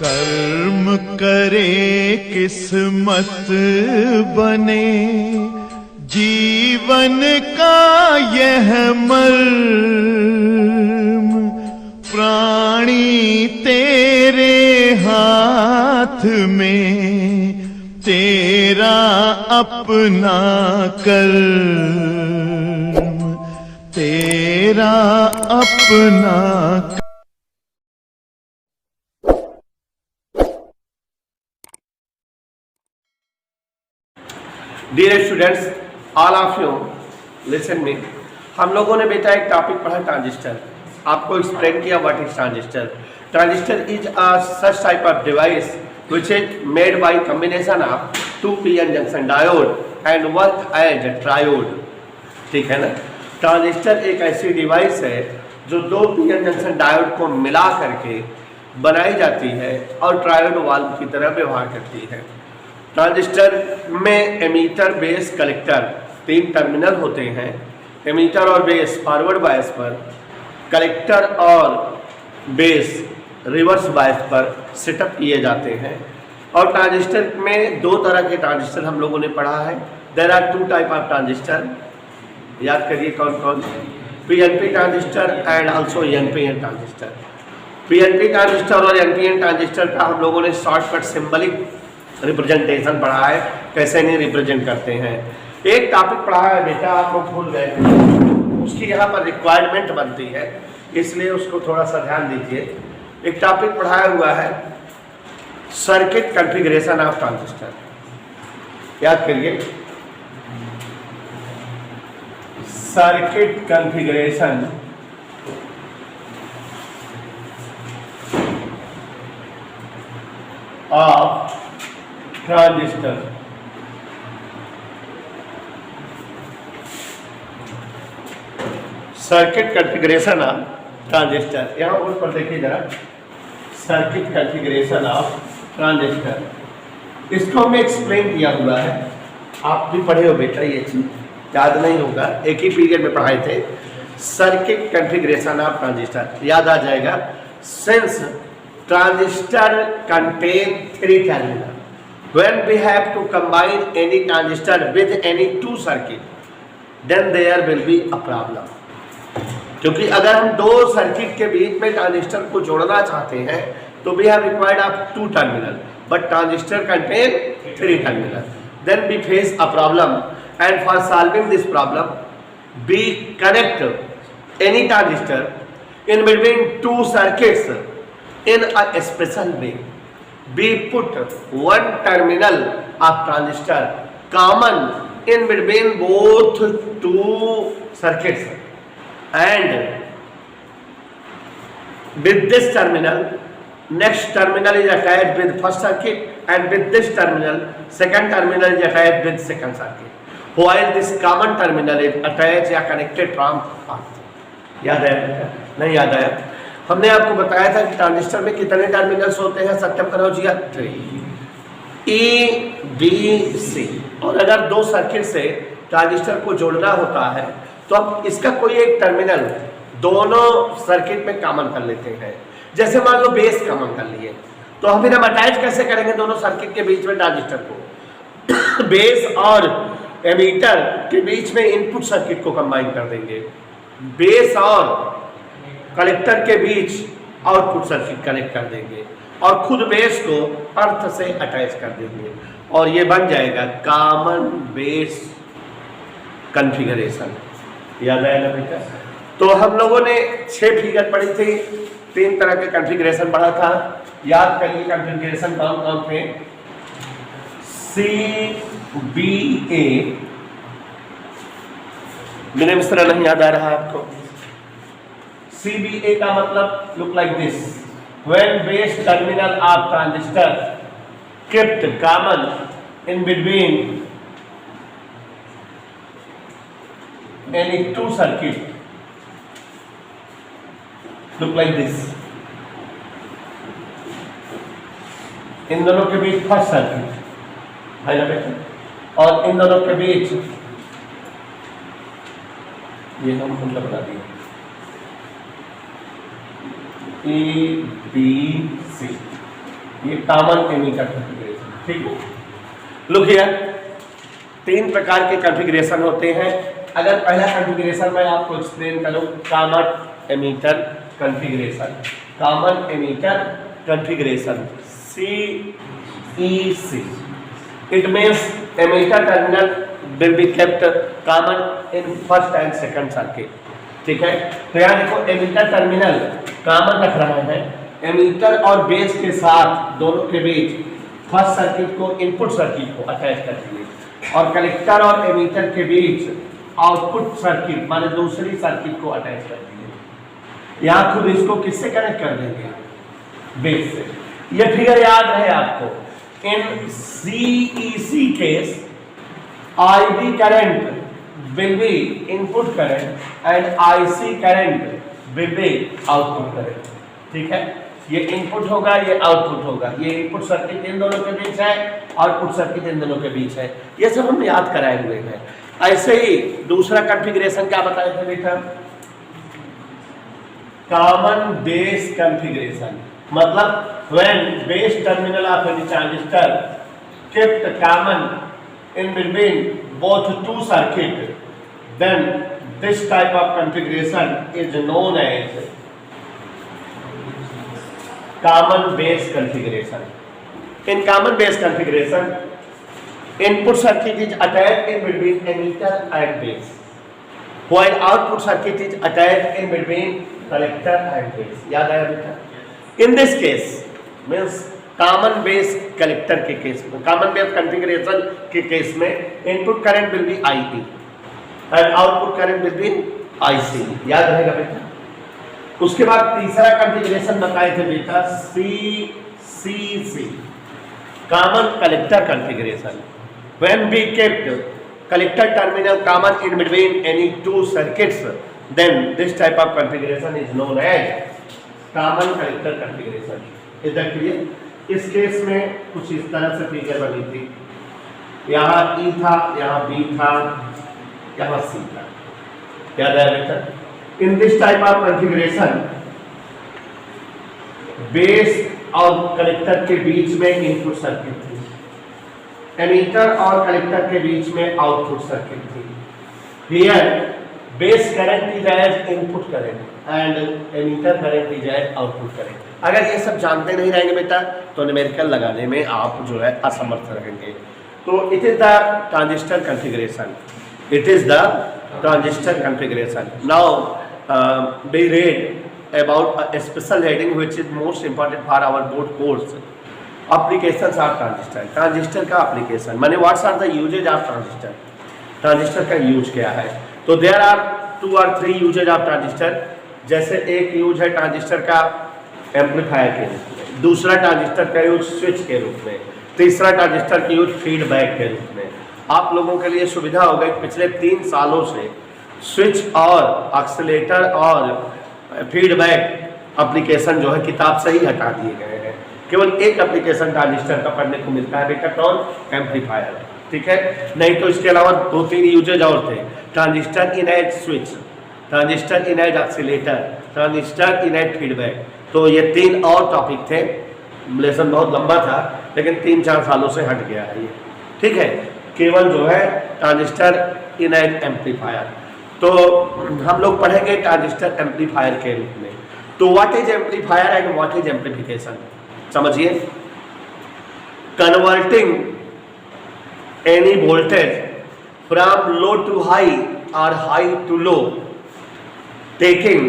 कर्म करे किस्मत बने, जीवन का यह मर्म, प्राणी तेरे हाथ में, तेरा अपना कर्म, तेरा अपना। Dear students, all of you listen me. हम लोगों ने बेटा एक टॉपिक पढ़ा ट्रांजिस्टर। आपको एक्सप्लेन किया what is transistor. Transistor is a such type of device which is made by combination of two p-n junction diode and work as a triode। ठीक है ना। ट्रांजिस्टर एक ऐसी डिवाइस है जो दो p-n जंक्शन डायोड को मिला करके बनाई जाती है और ट्रायोड वाल्व की तरह व्यवहार करती है। ट्रांजिस्टर में एमीटर, बेस, कलेक्टर तीन टर्मिनल होते हैं। एमीटर और बेस फॉरवर्ड बायस पर, कलेक्टर और बेस रिवर्स बायस पर सेटअप किए जाते हैं। और ट्रांजिस्टर में दो तरह के ट्रांजिस्टर हम लोगों ने पढ़ा है। There are two type of transistor. याद करिए कौन कौन? PNP transistor and also NPN transistor. PNP transistor और एनपीएन ट्रांजिस्टर का हम लोगों ने शॉर्टकट सिंबलिक रिप्रेजेंटेशन पढ़ा है, कैसे नहीं रिप्रेजेंट करते हैं। एक टॉपिक पढ़ा है बेटा, आप लोग भूल गए, उसकी यहाँ पर रिक्वायरमेंट बनती है, इसलिए उसको थोड़ा सा ध्यान दीजिए। एक टॉपिक पढ़ाया हुआ है सर्किट कॉन्फ़िगरेशन ऑफ ट्रांजिस्टर। याद करिए, circuit configuration of transistor. Circuit configuration of transistor, यहाँ उस पर देखिए जरा, सर्किट कॉन्फ़िगरेशन ऑफ ट्रांजिस्टर। इसको हमें एक्सप्लेन किया हुआ है, आप भी पढ़े हो बेटा, ये चीज याद नहीं होगा, एक ही पीरियड में पढ़ाए थे। सर्किट कॉन्फ़िगरेशन ऑफ ट्रांजिस्टर याद आ जाएगा। Since transistor contain three terminal, when we have to combine any transistor with any two circuit, then there will be a problem। क्योंकि अगर हम दो सर्किट के बीच में ट्रांजिस्टर को जोड़ना चाहते हैं तो we have required of two terminal, but transistor contain three terminal, then we face a problem, and for solving this problem we connect any transistor in between two circuits in a special way। We put one terminal of transistor common in between both two circuits, and with this terminal, next terminal is attached with first circuit, and with this terminal, second terminal is attached with second circuit, while this common terminal is attached या connected from earth। याद आया? नहीं याद आया? हमने आपको बताया था कि ट्रांजिस्टर में कितने टर्मिनल्स होते हैं, सत्यम करो जी, ए बी सी। और अगर दो सर्किट से ट्रांजिस्टर को जोड़ना होता है तो हम इसका कोई एक टर्मिनल दोनों सर्किट में कॉमन कर लेते हैं। जैसे मान लो बेस कॉमन कर लिए, तो हम फिर हम अटैच कैसे करेंगे दोनों सर्किट के बीच में ट्रांजिस्टर को? बेस और एमीटर के बीच में इनपुट सर्किट को कंबाइन कर देंगे, बेस और कलेक्टर के बीच आउटपुट सर्किट कनेक्ट कर देंगे, और खुद बेस को अर्थ से अटैच कर देंगे, और ये बन जाएगा कॉमन बेस कॉन्फ़िगरेशन। याद आया ना बेटा? तो हम लोगों ने 6 फिगर पढ़ी थी, 3 तरह के कॉन्फ़िगरेशन पढ़ा था। याद करिए कॉन्फ़िगरेशन कौन कौन थे? CBA, मेरे मिस्टर नहीं याद आ रहा आपको? CBA का मतलब look like this: when base terminal of transistor kept common in between any two circuit, look like this। इन दोनों के बीच फर्स्ट सर्किट है ना बेटा, और इन दोनों के बीच ये हम मतलब बना दिए A B C। ये कॉमन एमीटर कॉन्फ़िगरेशन, ठीक है। लुक हियर, 3 प्रकार के कॉन्फ़िगरेशन होते हैं। अगर पहला कॉन्फ़िगरेशन मैं आपको एक्सप्लेन करूं, common emitter configuration, common emitter configuration CEC, it means emitter terminal will be kept common in first and second circuit, ठीक है। तो यहाँ देखो एमीटर टर्मिनल कॉमन रख रहा है, एमीटर और बेस के साथ दोनों के बीच फर्स्ट सर्किट को इनपुट सर्किट को अटैच कर दिए और कलेक्टर और एमीटर के बीच आउटपुट सर्किट माने दूसरी सर्किट को अटैच कर दिए। यहाँ खुद इसको किससे कनेक्ट कर देंगे, बेस से। ये फिगर याद रहे आपको, इन CEC case IB current will be input current and IC current will be output current, ठीक है। ये इनपुट होगा, ये आउटपुट होगा, ये इनपुट सर्किट इन दोनों के बीच है, आउटपुट सर्किट इन दोनों के बीच है। ये सब हम याद कराए हुए हैं। ऐसे ही दूसरा कॉन्फ़िगरेशन क्या बताए थे बेटा, कॉमन बेस कॉन्फ़िगरेशन, मतलब when base terminal of any transistor kept common in between both two circuits, then this type of configuration is known as common base configuration. In common base configuration, input circuit is attached in between emitter and base, while output circuit is attached in between collector and base. याद आया बेटा? In this case means common base collector के case में, common base configuration के case में input current will be IE and output current will be IC, याद रहेगा बेटा। उसके बाद तीसरा कॉन्फ़िगरेशन बताए थे बेटा CCC, common collector configuration, when we kept collector terminal common in between any two circuits, then this type of configuration is known as common collector configuration. Is that clear? इस केस में कुछ इस तरह से figure बनी थी, यहाँ E था, यहाँ B था, यहाँ C था, याद आया बेटा? In this type of configuration base और कलेक्टर के बीच में इनपुट सर्किट थी, एमीटर और कलेक्टर के बीच में आउटपुट सर्किट थी। Here base current is as input current and emitter current is as output current. अगर ये सब जानते नहीं रहेंगे बेटा तो न्यूमेरिकल लगाने में आप जो है असमर्थ रहेंगे। तो it is the transistor configuration, it is the transistor configuration. Now we read about a special heading which is most important for our board course, applications of transistor। Transistor का एप्लीकेशन माने what's are the usages of transistor, transistor का use क्या है। तो there are 2 or 3 usages of transistor. जैसे एक use है transistor का एम्पलीफायर के रूप में, दूसरा ट्रांजिस्टर का यूज स्विच के रूप में, तीसरा ट्रांजिस्टर का यूज फीडबैक के रूप में। आप लोगों के लिए सुविधा हो गई, पिछले 3 सालों से स्विच और ऑक्सीलेटर और फीडबैक एप्लीकेशन जो है किताब से ही हटा दिए गए हैं। केवल एक एप्लीकेशन ट्रांजिस्टर का पढ़ने को मिलता है बेटा, कौन? एम्पलीफायर, ठीक है। नहीं तो इसके अलावा 2-3 यूजेज और थे, transistor in as switch, transistor in as oscillator, transistor in as feedback. तो ये 3 और टॉपिक थे, लेसन बहुत लंबा था लेकिन 3-4 सालों से हट गया है ये, ठीक है। केवल जो है ट्रांजिस्टर इन एज एम्पलीफायर। तो हम लोग पढ़ेंगे ट्रांजिस्टर एम्पलीफायर के रूप में। तो what is amplifier and what is amplification, समझिए। Converting any voltage from low to high और high to low, taking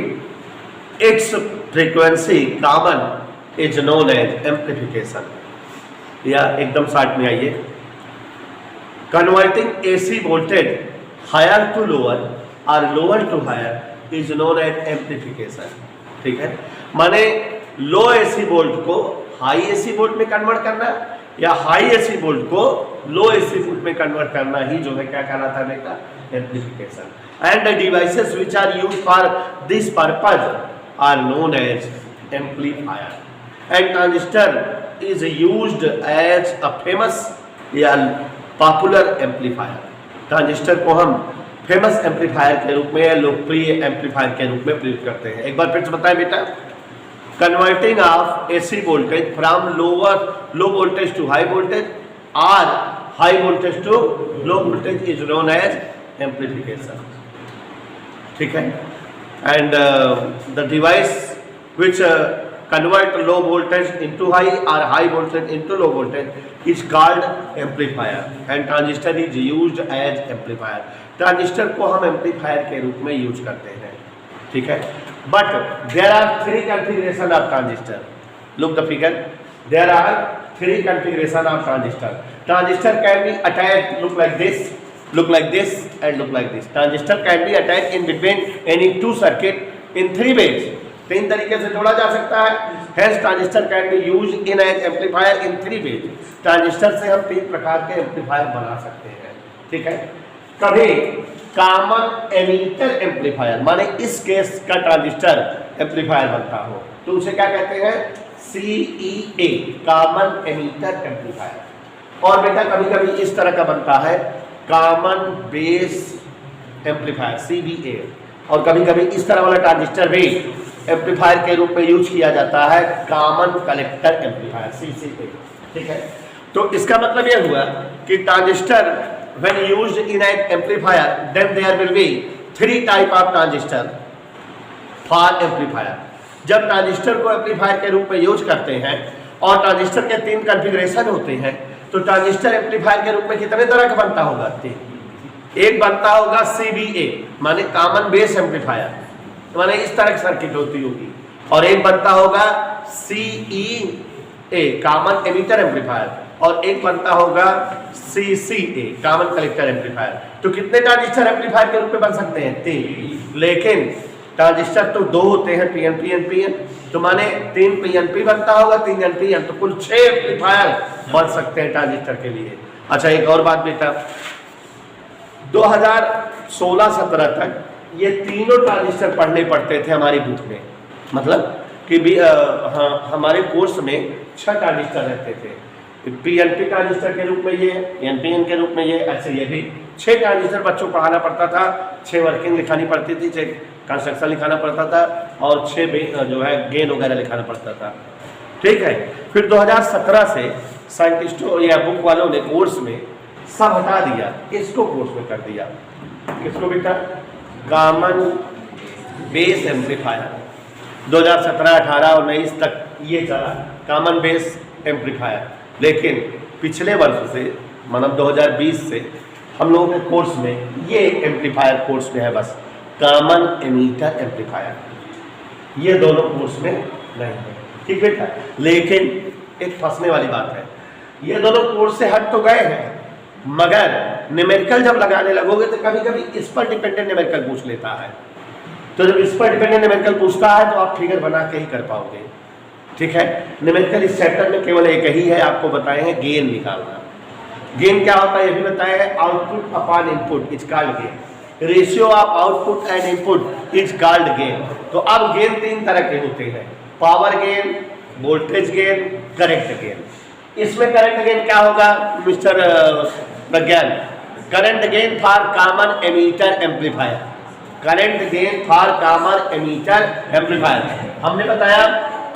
its frequency common is known as amplification. या एकदम शॉर्ट में आइए, converting AC voltage higher to lower और lower to higher is known as amplification, ठीक है। माने low AC volt को हाई AC वोल्ट में कन्वर्ट करना या हाई AC वोल्ट को लो AC वोल्ट में कन्वर्ट करना ही जो है क्या कहलाता है बेटा, amplification. And the devices which are used for this purpose are known as amplifier. And transistor is used as a famous या पॉपुलर एम्पलीफायर। ट्रांजिस्टर को हम फेमस एम्पलीफायर के रूप में या लोकप्रिय एम्पलीफायर के रूप में प्रयोग करते हैं। एक बार फिर से बताएं बेटा, converting of AC voltage from low voltage to high voltage or high voltage to low voltage is known as amplification. ठीक है? And the device which convert low voltage into high or high voltage into low voltage is called amplifier and transistor is used as amplifier. Transistor को हम amplifier के रूप में use करते हैं, ठीक है? But there are 3 configuration of transistor. Look the figure. There are 3 configuration of transistor. Transistor can be attached look like this, look like this and look like this. Transistor can be attached in between any two circuit in 3 ways. 3 तरीके से जोड़ा जा सकता है. Hence transistor can be used in an amplifier in 3 ways. Transistor से हम 3 प्रकार के एम्पलीफायर बना सकते हैं, ठीक है? कभी कॉमन एमीटर एम्पलीफायर, माने इस केस का ट्रांजिस्टर एम्पलीफायर बनता हो तो उसे क्या कहते हैं? CEA, common emitter amplifier. और बेटा कभी कभी इस तरह का बनता है कॉमन बेस एम्पलीफायर CBA. और कभी कभी इस तरह वाला ट्रांजिस्टर भी एम्पलीफायर के रूप में यूज किया जाता है कॉमन कलेक्टर एम्पलीफायर CCA, ठीक है? तो इसका मतलब यह हुआ कि transistor when used in an amplifier then there will be 3 type of transistor for amplifier. जब ट्रांजिस्टर को एम्पलीफायर के रूप में यूज करते हैं और ट्रांजिस्टर के 3 कॉन्फ़िगरेशन होते हैं तो ट्रांजिस्टर एम्पलीफायर के रूप में कितने तरह का बनता होगा? 3. एक बनता होगा CBA माने कॉमन बेस एम्पलीफायर, माने इस तरह की सर्किट होती होगी. और एक बनता होगा CEA, कॉमन एमीटर एम्पलीफायर. और एक बनता होगा CCA, कॉमन कलेक्टर एम्पलीफायर. तो कितने ट्रांजिस्टर एम्पलीफायर के रूप में बन सकते हैं? 3. लेकिन ट्रांजिस्टर तो 2 होते हैं, PNP NPN. तो माने 3 PNP बनता होगा, 3 NPN. तो कुल 6 एम्पलीफायर बन सकते हैं ट्रांजिस्टर के लिए. अच्छा एक और बात बेटा, 2016-17 तक ये तीनों ट्रांजिस्टर पढ़ने पड़ते थे हमारी बुक में. मतलब कि हमारे कोर्स में 6 ट्रांजिस्टर रहते थे. PNP ट्रांजिस्टर के रूप में ये, NPN के रूप में ये, ऐसे ये भी 6 ट्रांजिस्टर बच्चों को पढ़ाना पड़ता था. 6 वर्किंग लिखानी पड़ती थी, 6 कंस्ट्रक्शन लिखाना पड़ता था और 6 जो है गेन वगैरह लिखाना पड़ता था, ठीक है? फिर 2017 से साइंटिस्टों या बुक वालों ने कोर्स में सब हटा दिया, इसको कोर्स में कर दिया. किसको बेटा? Common base amplifier. 2017, 18 और 19 तक ये चला कॉमन बेस एम्पलीफायर. लेकिन पिछले वर्ष से मतलब 2020 से हम लोगों के कोर्स में ये एम्पलीफायर कोर्स में है बस, कॉमन एमीटर एम्पलीफायर. ये दोनों कोर्स में नहीं है, ठीक बेटा? लेकिन एक फंसने वाली बात है, ये दोनों कोर्स से हट तो गए हैं मगर न्यूमेरिकल जब लगाने लगोगे तो कभी कभी इस पर डिपेंडेंट न्यूमेरिकल पूछ लेता है. तो जब इस पर डिपेंडेंट न्यूमेरिकल पूछता है तो आप फिगर बना के ही कर पाओगे, ठीक है? न्यूमेरिकल इस चैप्टर में केवल एक ही है, आपको बताए हैं गेन निकालना. गेन क्या होता है ये भी बताया है. Output upon input is called gain. Ratio of output and input is called gain. तो अब गेन 3 तरह के होते हैं, power gain, voltage gain, current gain. इसमें करंट गेन क्या होगा mister Pragyan? Current gain for common emitter amplifier. Current gain for common emitter amplifier हमने बताया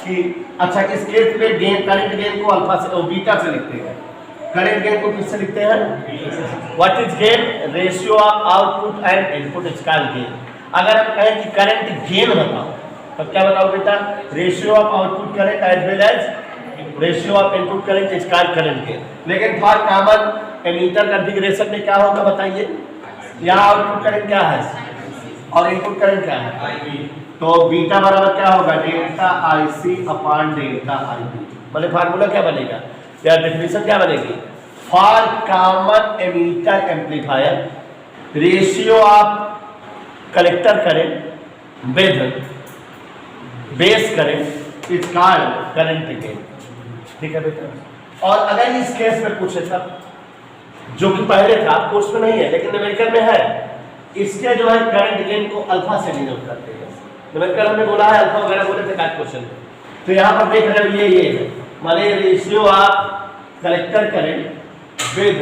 कि अच्छा इस केस में गेन, करंट गेन को अल्फा से और बीटा से लिखते हैं. करंट गेन को किससे लिखते हैं? What is gain? Ratio of output and input is called gain. अगर हम कहें कि करंट गेन बताओ तो क्या बताओ बेटा? Ratio of output current as well as ratio of input current is called current gain. लेकिन फॉर कॉमन एमीटर कॉन्फ़िगरेशन में क्या होगा बताइए? यहाँ आउटपुट करंट क्या है और इनपुट करंट क्या है? तो बीटा बराबर क्या होगा? Delta IC upon delta IB. मतलब फार्मूला क्या बनेगा या डेफिनेशन क्या बनेगी? For common emitter amplifier ratio of collector current with base current is called current gain. ठीक है बेटा? और अगर इस केस में पूछे था जो कि पहले था कोर्स में नहीं है लेकिन न्यूमेरिकल में है, इसके जो है करंट गेन को अल्फा से डिनोट करते हैं. न्यूमेरिकल हमने बोला है अल्फा वगैरह बोले थे काट क्वेश्चन में. तो यहाँ पर देख रहे हो ये है माने ratio of collector current with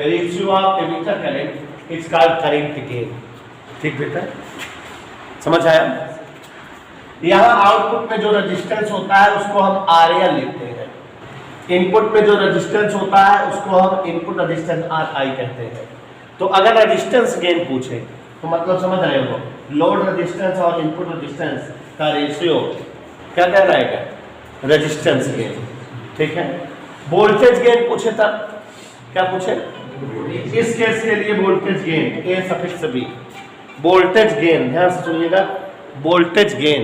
ratio of emitter current is called current gain. ठीक बेटा? समझ आया? यहाँ आउटपुट में जो रेजिस्टेंस होता है उसको हम RL लिखते हैं, इनपुट में जो रेजिस्टेंस होता है उसको हम इनपुट रेजिस्टेंस RI कहते हैं। तो अगर रेजिस्टेंस गेन पूछे तो मतलब समझ रहे हो, लोड रेजिस्टेंस और इनपुट रेजिस्टेंस का रेशियो क्या कह रहेगा, रेजिस्टेंस गेन, ठीक है। वोल्टेज गेन पूछे तब क्या पूछे, इस केस के लिए voltage gain A suffix B, voltage gain ध्यान से सुनिएगा, वोल्टेज गेन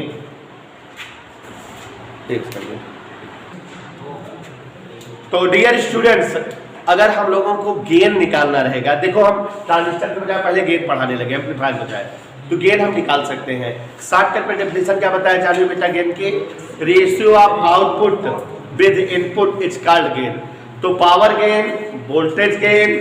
एक सेकंड। तो डियर स्टूडेंट्स, अगर हम लोगों को गेन निकालना रहेगा, देखो हम ट्रांजिस्टर के बजाय पहले गेन पढ़ाने लगे, एम्पलीफायर के बजाय, तो गेन हम निकाल सकते हैं। शॉर्टकट में डेफिनेशन क्या बताया चालू बेटा गेन की, ratio of output with input is called gain. तो power gain, voltage gain,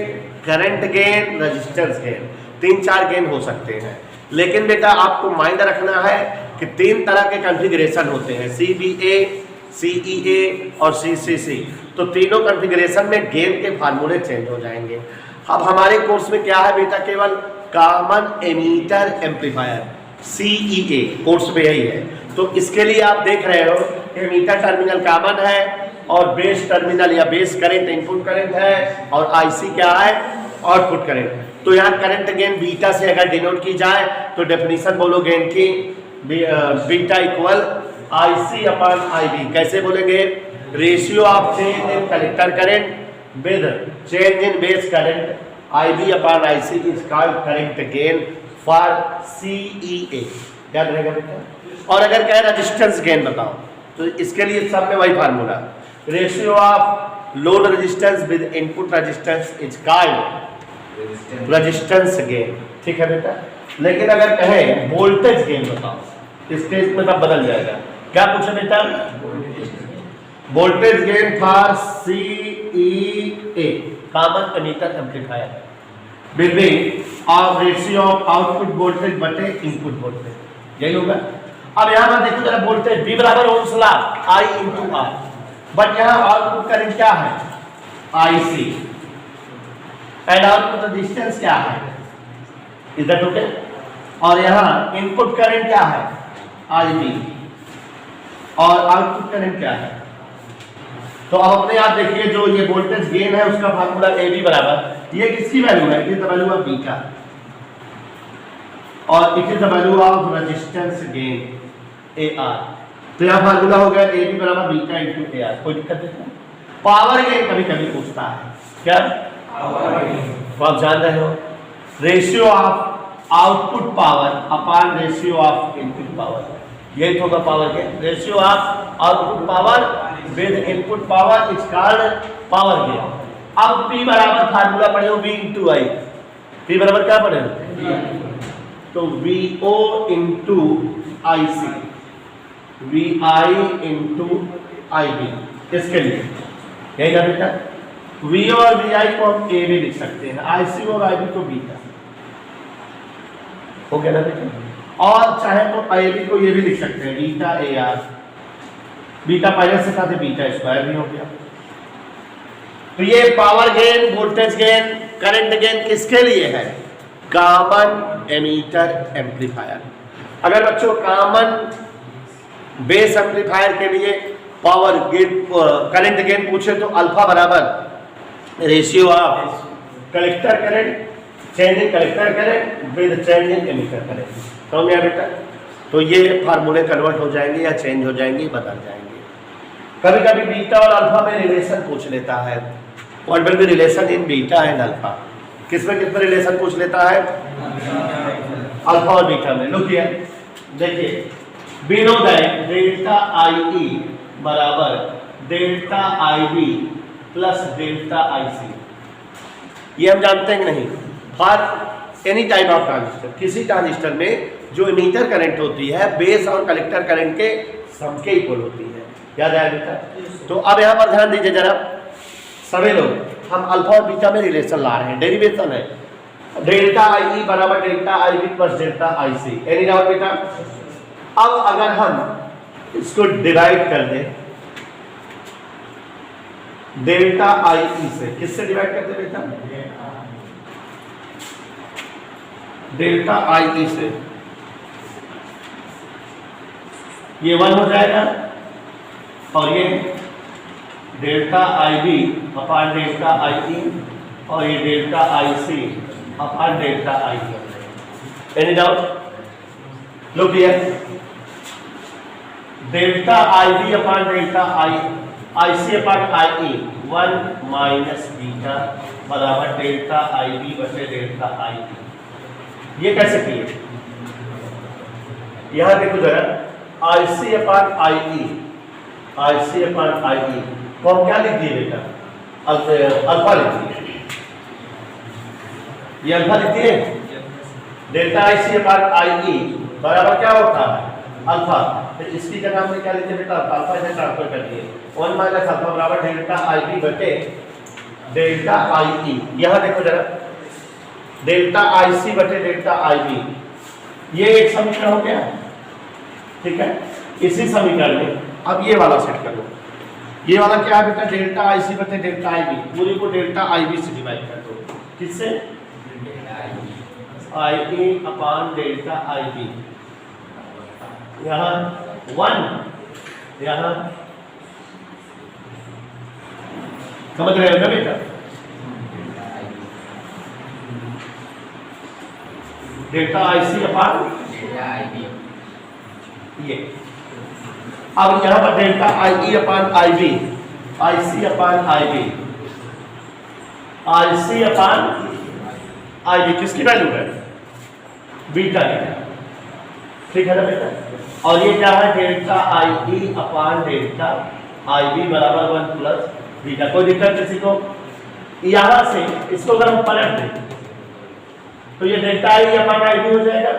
current gain, resistance gain, 3-4 gain हो सकते हैं। लेकिन बेटा आपको माइंड रखना है कि 3 तरह के कॉन्फ़िगरेशन होते हैं, CBA, CEA और CCC। तो तीनों कॉन्फ़िगरेशन में गेन के फार्मूले चेंज हो जाएंगे। अब हमारे कोर्स में क्या है बेटा, केवल common emitter amplifier, CEA course में यही है। तो इसके लिए आप देख रहे हो एमीटर टर्मिनल कॉमन है और बेस टर्मिनल या बेस करंट इनपुट करंट है और IC क्या है, आउटपुट करंट। तो यहाँ करंट गेन बीटा से अगर डिनोट की जाए तो डेफिनेशन बोलो गेन की, बीटा इक्वल IC/IB। कैसे बोलेंगे, ratio of change in collector current with change in base current, IB/IC is called current gain for CEA। याद रहेगा बेटा। और अगर कहे रेजिस्टेंस गेन बताओ तो इसके लिए सब में वही formula, ratio of load resistance with input resistance is called resistance gain, ठीक है बेटा। लेकिन अगर कहे वोल्टेज गेन बताओ, इस केस में तब बदल जाएगा। क्या पूछे बेटा, voltage gain for CEA common emitter amplifier will be of ratio of output voltage बटे इनपुट वोल्टेज, यही होगा। अब यहाँ पर देखो जरा, वोल्टेज V बराबर ओम्स लॉ I/R, बट यहाँ आउटपुट करंट क्या है, IC, एंड आउटपुट रेजिस्टेंस क्या है, इज दैट ओके। और यहाँ इनपुट करंट क्या है, IB, और आउटपुट करंट क्या है। तो अब अपने आप देखिए, जो ये वोल्टेज गेन है उसका फार्मूला AB बराबर, ये किसकी वैल्यू है, it is the value of beta, और it is the value of resistance gain AR। तो यह फार्मूला हो गया AB बराबर बीटा इंटू AR। कोई दिक्कत नहीं। पावर गेन कभी कभी पूछता है, क्या तो आप जान रहे हो, ratio of output power upon ratio of input power, यही होगा power gain. Ratio of output power with input power is called power gain. अब P बराबर फार्मूला पढ़े हो V इंटू I, P बराबर क्या पढ़े हो, तो VO into IC, VI into IB, इसके लिए यही ना बेटा। VO और VI को हम AB लिख सकते हैं, IC और IB को बीटा, हो गया ना बेटा। और चाहे तो IB को ये भी लिख सकते हैं, बीटा AR, बीटा पहले से साथ बीटा स्क्वायर भी हो गया। तो ये power gain, voltage gain, current gain किसके लिए है, कॉमन एमीटर एम्पलीफायर। अगर बच्चों कॉमन बेस एम्पलीफायर के लिए पावर गेन, करंट गेन पूछे तो अल्फा बराबर ratio of collector current, change in collector current with change in emitter current. समझ में आया बेटा। तो ये फार्मूले कन्वर्ट हो जाएंगे या चेंज हो जाएंगे, बदल जाएंगे। कभी कभी बीटा और अल्फा में रिलेशन पूछ लेता है, what will be relation in beta and alpha. किसमें रिलेशन पूछ लेता है, अल्फा और बीटा में। लुक हियर, देखिए, we know that delta IE बराबर delta IB plus delta IC, ये हम जानते हैं कि नहीं। For any type of transistor, किसी ट्रांजिस्टर में जो इमीटर करंट होती है बेस और कलेक्टर करंट के सम के इक्वल होती है, याद आया बेटा। तो अब यहाँ पर ध्यान दीजिए जरा सभी लोग, हम अल्फा और बीटा में रिलेशन ला रहे हैं, डेरिवेशन है, डेल्टा IE बराबर delta IB plus delta IC, any doubt बेटा। अब अगर हम इसको डिवाइड कर दें डेल्टा IE से, किससे डिवाइड करते हैं बेटा, डेल्टा IE से, ये 1 हो जाएगा और ये delta I B upon delta I E और ये delta I C upon delta I E. Any doubt? Look here, delta I B upon delta I C upon I E 1 minus beta बराबर delta I B बटे delta I E. ये कैसे किए? यहां देखो जरा, आई सी अपॉन आई ई को हम क्या लिख दिए बेटा? अल्फा लिख दिए। ये अल्फा लिख दिए। Delta I C upon I ई बराबर क्या होता है? अल्फा। तो इसकी जगह हमने क्या लिखे बेटा? अल्फा से ट्रांसफर कर दिए। 1 माइनस अल्फा बराबर डेल्टा आई बी बटे डेल्टा आई ई। यहां देखो जरा, डेल्टा आई सी बटे डेल्टा आई बी, ये एक समीकरण हो गया, ठीक है। इसी समीकरण में अब ये वाला सेट करो। ये वाला क्या है बेटा? डेल्टा आई सी बटे डेल्टा आई बी, पूरी को डेल्टा आई बी से डिवाइड कर दो। किससे? आई ए अपॉन डेल्टा आई बी। यहाँ 1, यहाँ समझ रहे हो ना बेटा? डेल्टा आई सी अपॉन ये। अब यहां पर delta I E upon I B, I C upon I B, I C upon I B किसकी वैल्यू है? बीटा की, ठीक है ना बेटा? और ये क्या है? Delta I E upon delta I B बराबर 1 प्लस बीटा। कोई दिक्कत किसी को? यहां से इसको अगर हम पलट दें तो ये delta I upon I B हो जाएगा।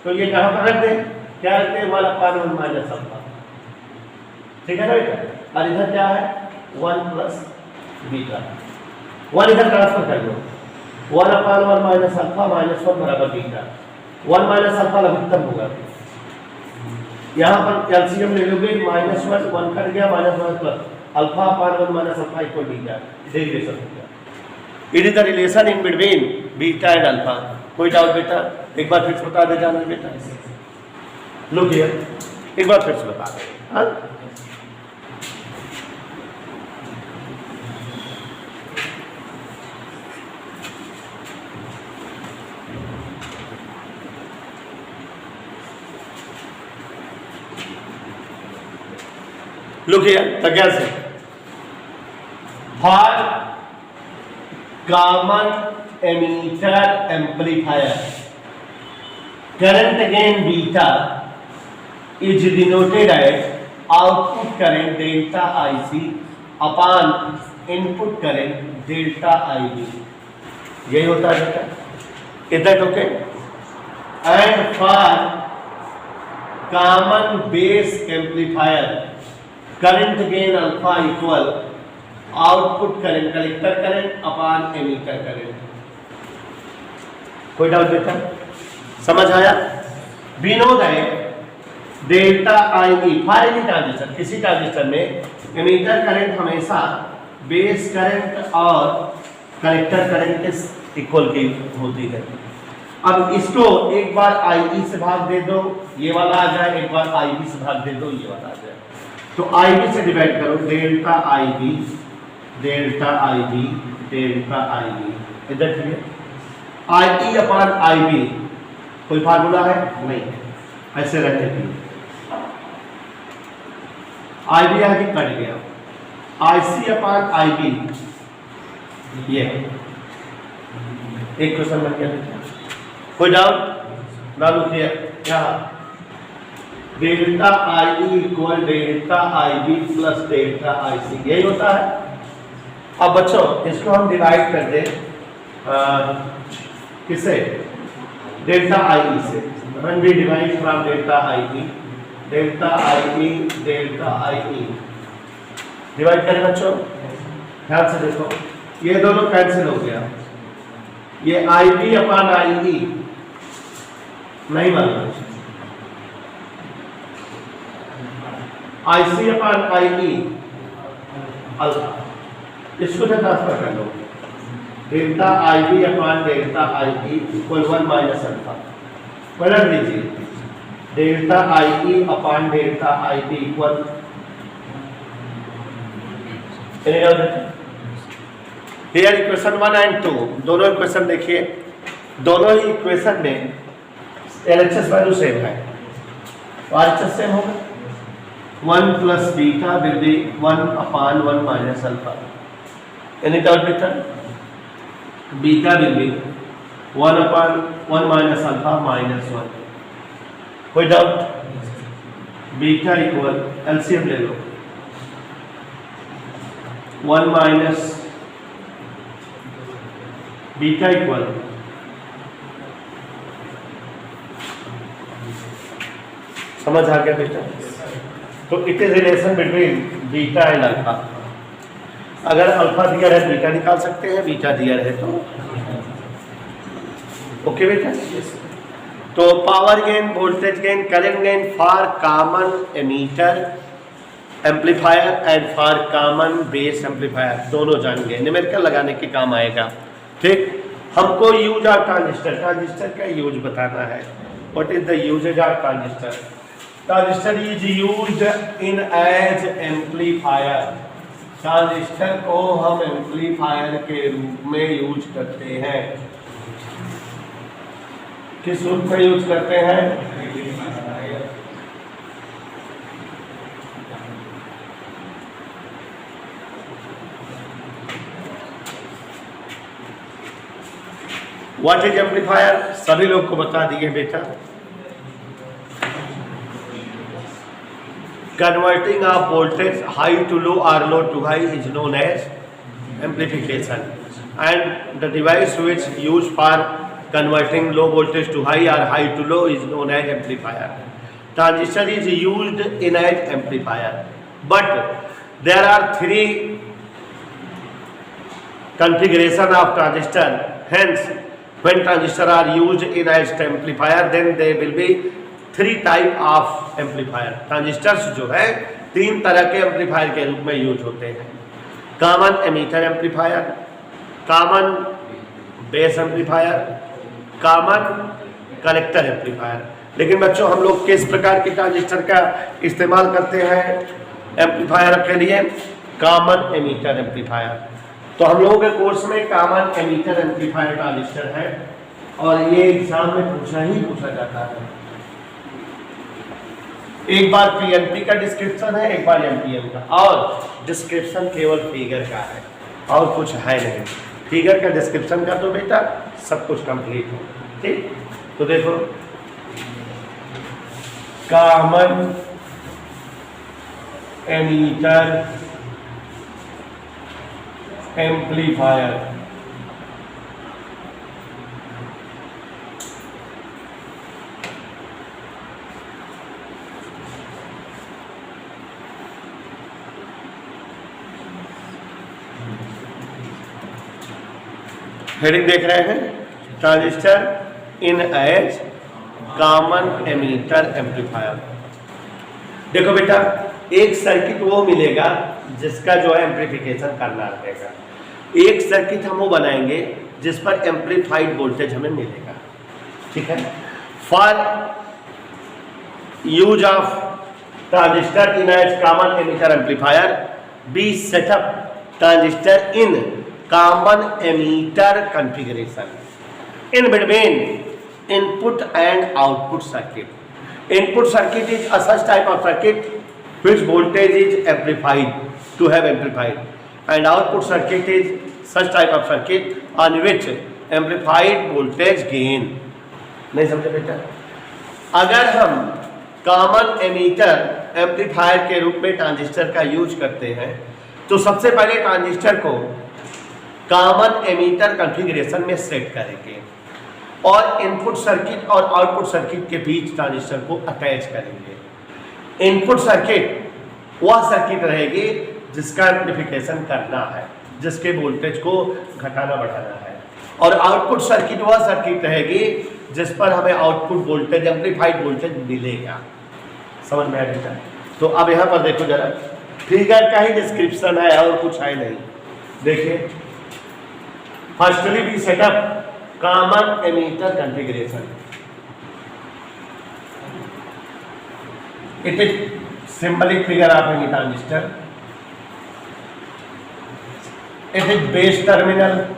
तो ये कहां पर रख दें? क्या रखते हैं? 1 अपॉन 1 माइनस अल्फा, ठीक है ना बेटा? और इधर क्या है? 1 प्लस बीटा। 1 इधर ट्रांसफर कर दो। 1 अपॉन 1 माइनस अल्फा माइनस 1 बराबर बीटा। 1 माइनस अल्फा लघुत्तम होगा। यहाँ पर एलसीएम ले लोगे, -1 1 कट गया, -1 plus alpha upon 1 minus alpha equal beta. Derivation हो गया। It is the relation in between beta and alpha. कोई डाउट बेटा? एक बार फिर से बता दे जाना बेटा। लुक हियर, एक बार फिर से बता दे। हाँ, look here again say for common emitter amplifier current gain beta is denoted as output current delta IC upon input current delta IB। यही होता है बेटा। is that okay? and for common base amplifier current gain alpha equal output current collector current upon emitter current. कोई doubt बेटा? समझ आया? We know that delta I E for any transistor, किसी transistor में एमिटर करंट हमेशा base current और collector current के equal की होती है। अब इसको एक बार आई ई से भाग दे दो, ये वाला आ जाए, एक बार आई बी से भाग दे दो, ये वाला आ जाए। तो आई बी से डिवाइड करो, delta I B delta I B delta I B. इधर ठीक है। I E upon I B कोई फार्मूला है? नहीं, ऐसे रहने की। आई बी आगे कट गया। आई सी अपॉन आई बी, ये एक क्वेश्चन बन गया। कोई डाउट? ना लुकिए क्या? Delta I E equal delta I B plus delta I C, यही होता है। अब बच्चों इसको हम डिवाइड कर दें किससे? डेल्टा आई ई से। when we divide from delta I E delta I E divide करें बच्चों, ध्यान से देखो, ये दोनों कैंसिल हो गया। ये आई बी अपॉन आई ई नहीं बनना, I C upon I E alpha, इसको ट्रांसफर कर लो। Delta I B upon delta I E equal 1 minus alpha, पलट दीजिए। Delta I E upon delta I P equal here equation 1 and 2 दोनों equation देखिए, दोनों ही इक्वेशन में एलएचएस वैल्यू सेम है, आरएचएस सेम होगा। 1 plus beta will be 1 upon 1 minus alpha. Any doubt बेटा? Beta will be 1 upon 1 minus alpha minus 1। कोई doubt? Beta equal LCM ले लो, 1 माइनस बीटा इक्वल समझ आ गया बेटा? तो it is relation between beta and alpha. अगर alpha दिया है बीटा निकाल सकते हैं, बीटा दिया है तो ओके बेटा। तो power gain, voltage gain, current gain for common emitter amplifier and for common base amplifier दोनों जानेंगे, न्यूमेरिकल लगाने के काम आएगा। ठीक, हमको यूज ऑफ ट्रांजिस्टर, ट्रांजिस्टर का यूज बताना है। What is the usages of transistor? Transistor is used in as amplifier. Transistor को हम एम्पलीफायर के रूप में यूज करते हैं। किस रूप में यूज करते हैं? What is amplifier? सभी लोग को बता दिए बेटा। Converting of voltage high to low और low to high is known as amplification, and the device which use for converting low voltage to high or high to low is known as amplifier. Transistor is used in as amplifier, but there are 3 configuration of transistor. Hence, when transistor are used in as amplifier, then there will be 3 type of amplifier. Transistors जो है 3 तरह के amplifier के रूप में use होते हैं। Common emitter amplifier, common base amplifier, common collector amplifier. लेकिन बच्चों हम लोग किस प्रकार के ट्रांजिस्टर का इस्तेमाल करते हैं एम्पलीफायर के लिए? Common emitter amplifier. तो हम लोगों के कोर्स में कॉमन एमीटर एम्पलीफायर ट्रांजिस्टर है, और ये एग्जाम में पूछा जाता है। एक बार पीएनपी का डिस्क्रिप्शन है, एक बार एमपीएम का, और डिस्क्रिप्शन केवल फिगर का है और कुछ है नहीं। फिगर का डिस्क्रिप्शन का तो बेटा सब कुछ कंप्लीट है। ठीक, तो देखो कॉमन एमीटर एम्पलीफायर, हेडिंग देख रहे हैं, transistor in as common emitter amplifier. देखो बेटा, एक सर्किट वो मिलेगा जिसका जो है एम्पलीफिकेशन करना रहेगा। एक सर्किट हम वो बनाएंगे जिस पर एम्पलीफाइड वोल्टेज हमें मिलेगा। ठीक है, for use of transistor in as common emitter amplifier, be setup transistor in common emitter configuration in between input and output circuit. Input circuit is a such type of circuit which voltage is amplified to have amplified, and output circuit is such type of circuit on which amplified voltage gain. नहीं समझे बेटा? अगर हम common emitter amplifier के रूप में transistor का use करते हैं तो सबसे पहले ट्रांजिस्टर को कॉमन एमीटर कॉन्फ़िगरेशन में सेट करेंगे और इनपुट सर्किट और आउटपुट सर्किट के बीच ट्रांजिस्टर को अटैच करेंगे। इनपुट सर्किट वह सर्किट रहेगी जिसका एम्प्लीफिकेशन करना है, जिसके वोल्टेज को घटाना बढ़ाना है, और आउटपुट सर्किट वह सर्किट रहेगी जिस पर हमें आउटपुट वोल्टेज एम्प्लीफाइड वोल्टेज मिलेगा। समझ में आ गया? तो अब यहाँ पर देखो जरा, फिगर का ही डिस्क्रिप्शन है और कुछ है नहीं। देखिए, firstly we setup common emitter configuration. It is symbolic figure of any transistor. It is base terminal.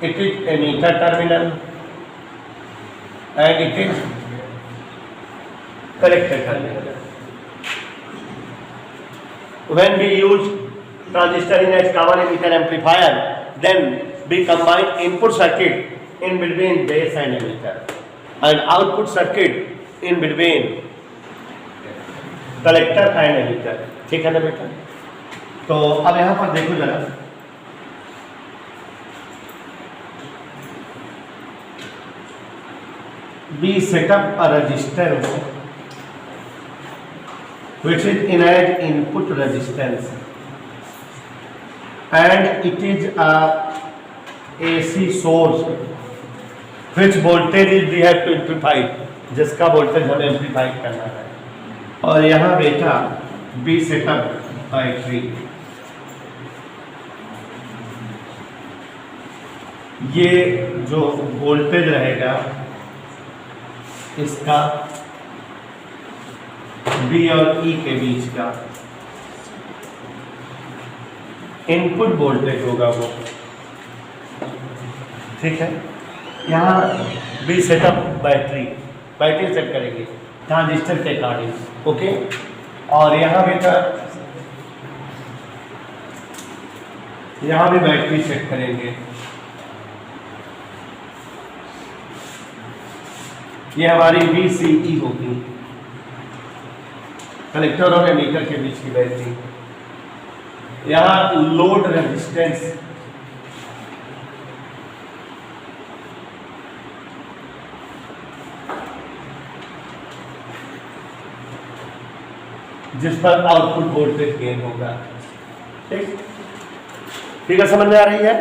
It is emitter terminal, and it is collector terminal. When we use transistor in a common emitter amplifier, then we combine input circuit in between base and emitter, and output circuit in between collector and emitter. ठीक है ना बेटा? तो अब यहाँ पर देखो जरा, we set up a resistance which is in as input resistance, and it is a AC source which voltage is we have to amplify, जिसका वोल्टेज हमें एम्पलीफाई करना है। और यहाँ बेटा बी सेटअप बैटरी, ये जो वोल्टेज रहेगा इसका बी और ई के बीच का इनपुट वोल्टेज होगा वो, ठीक है। यहाँ बी सेटअप बैटरी सेट करेंगे ट्रांजिस्टर के अकॉर्डिंग, ओके। और यहाँ बेटा यहाँ भी बैटरी सेट करेंगे, ये हमारी VCE होगी, कलेक्टर और एमीटर के बीच की बैटरी। यहाँ लोड रेजिस्टेंस, जिस पर आउटपुट वोल्टेज गेन होगा, ठीक। फिगर समझ में आ रही है?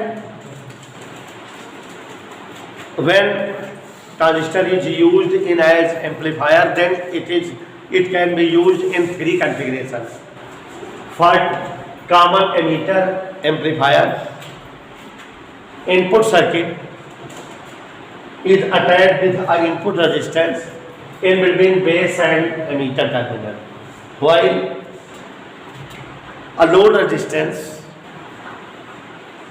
When transistor is used in as amplifier, then it can be used in three configurations. For common emitter amplifier, input circuit is attached with an input resistance in between base and emitter terminal, while a load resistance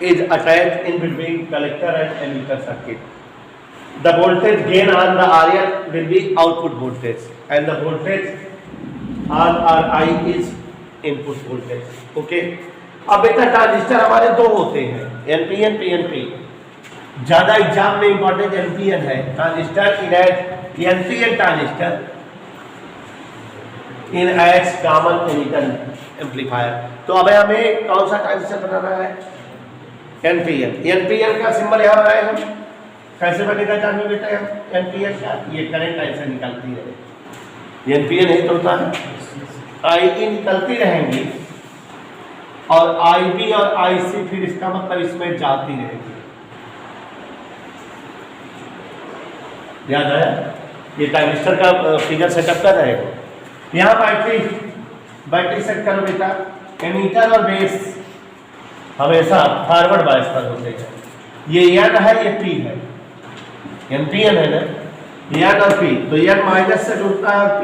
is attached in between collector and emitter circuit. The voltage gain on the RL will be output voltage, and the voltage on RI is input voltage, okay। अब बेटा transistor हमारे दो होते हैं, NPN PNP। ज्यादा exam में important NPN है। Transistor in as NPN transistor in as common emitter amplifier. तो अब हमें कौन सा ट्रांजिस्टर बनाना है? NPN का सिंबल यहाँ बनाए हम। कैसे बनेगा जानवे बेटा? NPN का ये करंट ऐसे निकलती है, NPN ही तो होता है। IE निकलती रहेंगी और IB और IC फिर इसका मतलब इसमें जाती रहेगी। याद आया? ये ट्रांजिस्टर का फिगर सेटअप कर रहे हो। यहाँ बैटरी सेट करो बेटा। एमीटर और बेस हमेशा फॉरवर्ड बायस पर होते हैं। ये N है, ये P है, NPN है ना, N और P। तो N माइनस से जुड़ता है और P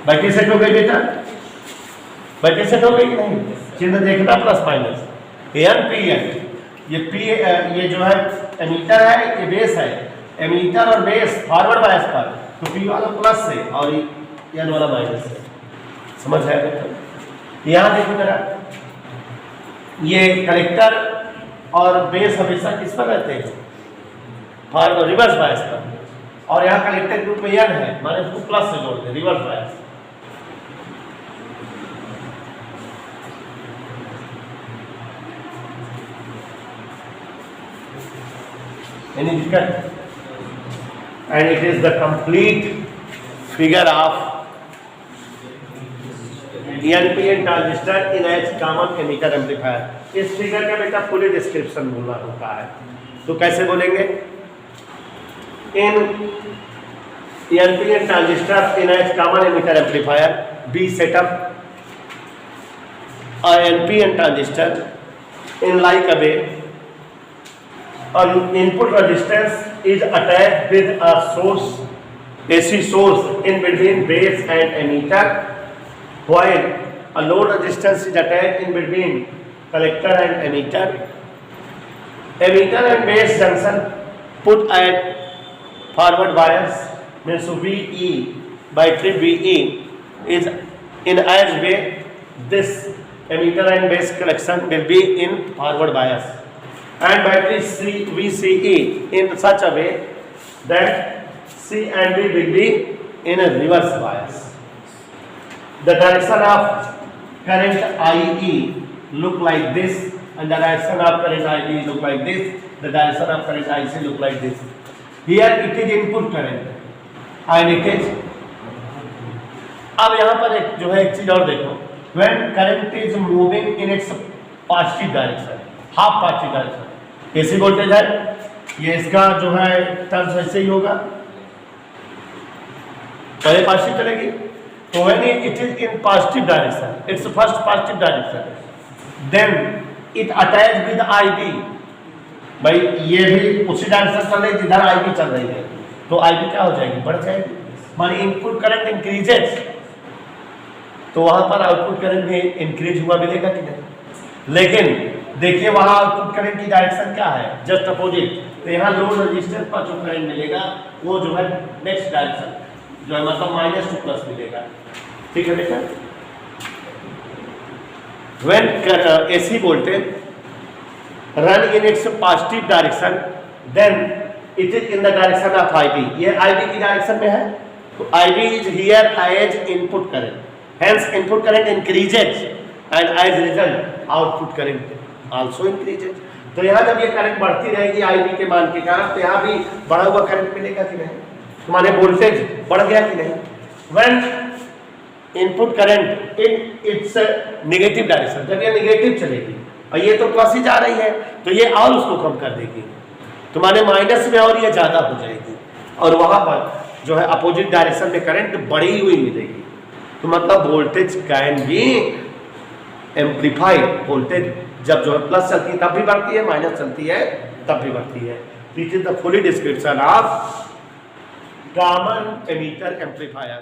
बैटरी सेट हो गई बेटा। बैटरी सेट हो गई कि नहीं? चिन्ह देखना प्लस माइनस। NPN, ये P ये जो है एमीटर है, ये बेस है। एमीटर और बेस फॉरवर्ड बायस पर, तो P वाला प्लस से और N वाला माइनस से। समझ है बेटा? यहाँ देखो जरा, ये कलेक्टर और बेस हमेशा किस पर रहते हैं? फॉरवर्ड रिवर्स बायस पर। और यहाँ कलेक्टर ग्रुप में N है, माने उसको प्लस से जोड़ते हैं, reverse bias. Any difficult? And it is the complete figure of NPN transistor in as common emitter amplifier. इस फिगर का बेटा पूरी डिस्क्रिप्शन बोलना होता है, तो कैसे बोलेंगे? In NPN transistor in as common emitter amplifier, be setup a NPN transistor in like a way an input resistance is attached with a source, AC source in between base and emitter, while a load resistance is attached in between collector and emitter. Emitter and base junction put at forward bias means VE by trip VE is in as way this emitter and base collection will be in forward bias, and battery VCE in such a way that C and B will be in a reverse bias. The direction of current IE look like this, and the direction of current IB look like this. The direction of current IC look like this. Here it is input current and it is. अब यहाँ पर एक जो है एक चीज और देखो, when current is moving in its positive direction, half positive direction, AC voltage है, ये इसका जो है टर्म्स ऐसे ही होगा, पहले पॉजिटिव चलेगी, तो when it is in positive direction, its first positive direction, then it attached with IB, भाई ये भी उसी डायरेक्शन चल रही है जिधर IB चल रही है, तो IB क्या हो जाएगी, बढ़ जाएगी, मानी इनपुट करंट इंक्रीजेस, तो वहां पर आउटपुट करंट भी इंक्रीज हुआ मिलेगा कि नहीं। लेकिन देखिए वहां आउटपुट करंट की डायरेक्शन क्या है, जस्ट अपोजिट, तो यहाँ लोड रजिस्टर पर जो करंट मिलेगा वो जो है नेक्स्ट डायरेक्शन जो है मतलब माइनस टू प्लस मिलेगा, ठीक है बेटा। When AC voltage run in its positive direction then it is in the direction of IB, ये IB की डायरेक्शन में है, तो IB is here as input current, hence input current increases and as result output current also increases। तो यहाँ जब ये current बढ़ती रहेगी IB के मान के कारण, तो यहाँ भी बढ़ा हुआ करंट मिलेगा कि नहीं, तो माने वोल्टेज बढ़ गया कि नहीं। when input current in its negative direction, जब ये नेगेटिव चलेगी और ये तो प्लस ही जा रही है, तो ये और उसको कम कर देगी, तो माने माइनस में और ये ज्यादा हो जाएगी, और वहां पर जो है अपोजिट डायरेक्शन में करंट बढ़ी हुई मिलेगी, तो मतलब voltage can be amplified. Voltage जब जो है प्लस चलती है तब भी बढ़ती है, माइनस चलती है तब भी बढ़ती है। This is the fully description of common emitter amplifier.